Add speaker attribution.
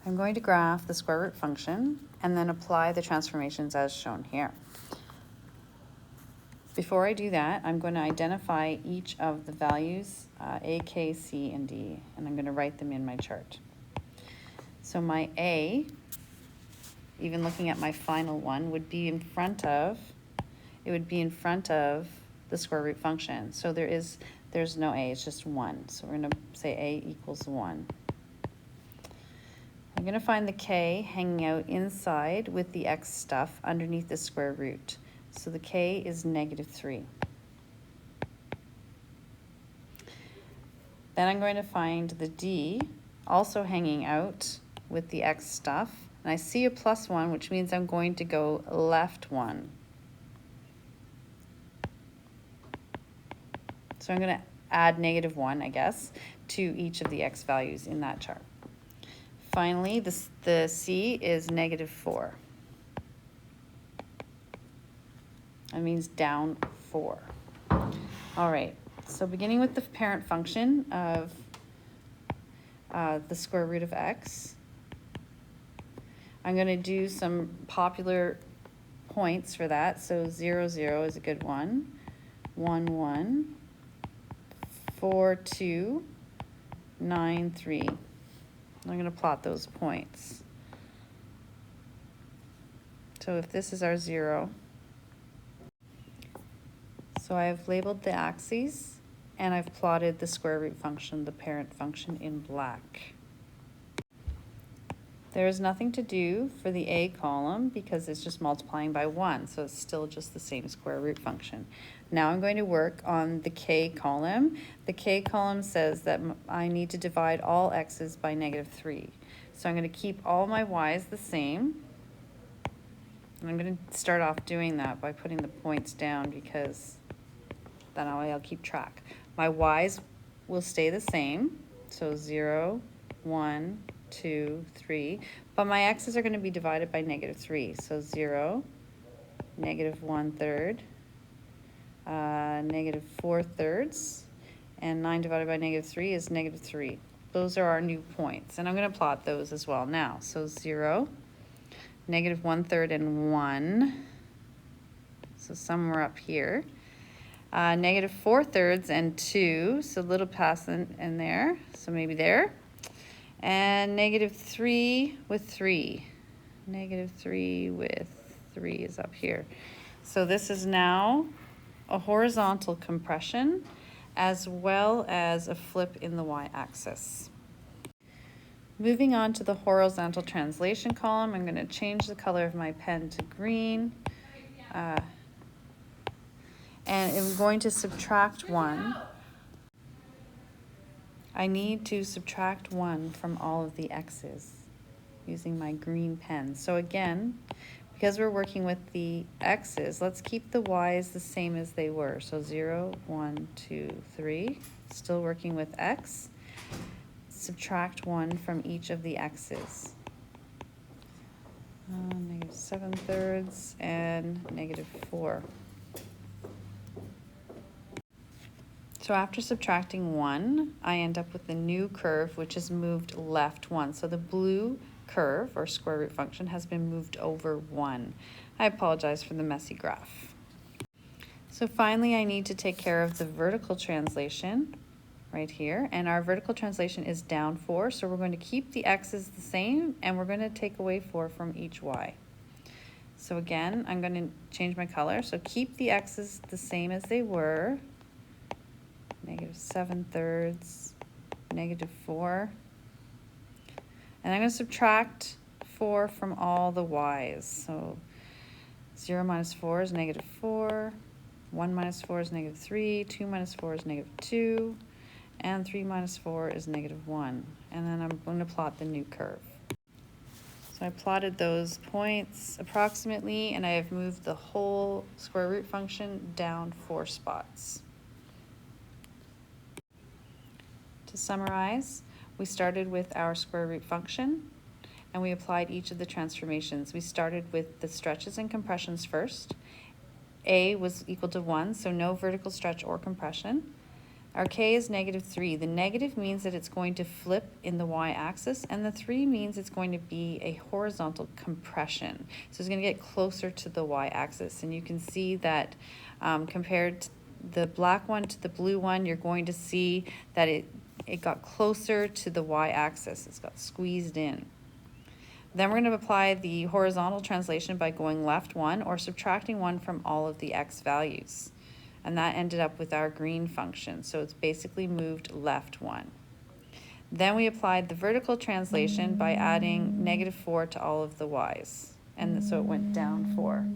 Speaker 1: I'm going to graph the square root function and then apply the transformations as shown here. Before I do that, I'm going to identify each of the values, A, K, C, and D, and I'm going to write them in my chart. So my A, even looking at my final one, would be in front of, the square root function. So there's no A, it's just 1. So we're going to say A equals 1. I'm going to find the K hanging out inside with the X stuff underneath the square root. So the K is -3. Then I'm going to find the D also hanging out with the X stuff. And I see a +1, which means I'm going to go left 1. So I'm going to add -1, I guess, to each of the X values in that chart. Finally, the C is -4. That means down 4. All right, so beginning with the parent function of the square root of X, I'm going to do some popular points for that. So 0, 0 is a good one. 1, 1. 4, 2. 9, 3. I'm going to plot those points. So if this is our 0, so I've labeled the axes and I've plotted the square root function, the parent function, in black. There is nothing to do for the A column because it's just multiplying by 1, so it's still just the same square root function. Now I'm going to work on the K column. The K column says that I need to divide all X's by -3. So I'm going to keep all my Y's the same. And I'm going to start off doing that by putting the points down because then I'll keep track. My Y's will stay the same, so 0, 1, 2, 3, but my X's are going to be divided by -3, so 0, -1/3, -4/3, and 9 divided by -3 is -3. Those are our new points, and I'm going to plot those as well now. So 0, -1/3 and 1, so somewhere up here. -4/3 and 2, so a little past in there, so maybe there. And -3 with 3. -3 with 3 is up here. So this is now a horizontal compression as well as a flip in the y-axis. Moving on to the horizontal translation column, I'm going to change the color of my pen to green. And I'm going to subtract 1. I need to subtract 1 from all of the X's using my green pen. So again, because we're working with the X's, let's keep the Y's the same as they were. So 0, 1, 2, 3, still working with X. Subtract 1 from each of the X's. -7/3 and -4. So after subtracting 1, I end up with a new curve which is moved left 1. So the blue curve, or square root function, has been moved over 1. I apologize for the messy graph. So finally, I need to take care of the vertical translation right here. And our vertical translation is down 4. So we're going to keep the X's the same, and we're going to take away 4 from each Y. So again, I'm going to change my color. So keep the X's the same as they were. -7/3, -4. And I'm going to subtract 4 from all the Y's. So 0 minus 4 is -4. 1 minus 4 is -3. 2 minus 4 is -2. And 3 minus 4 is -1. And then I'm going to plot the new curve. So I plotted those points approximately, and I have moved the whole square root function down 4 spots. To summarize, we started with our square root function and we applied each of the transformations. We started with the stretches and compressions first. A was equal to 1, so no vertical stretch or compression. Our k is -3. The negative means that it's going to flip in the y-axis, and the 3 means it's going to be a horizontal compression. So it's going to get closer to the y-axis. And you can see that compared to the black one to the blue one, you're going to see that it got closer to the y-axis. It's got squeezed in. Then we're going to apply the horizontal translation by going left 1 or subtracting 1 from all of the x values. And that ended up with our green function. So it's basically moved left 1. Then we applied the vertical translation by adding -4 to all of the y's. And so it went down 4.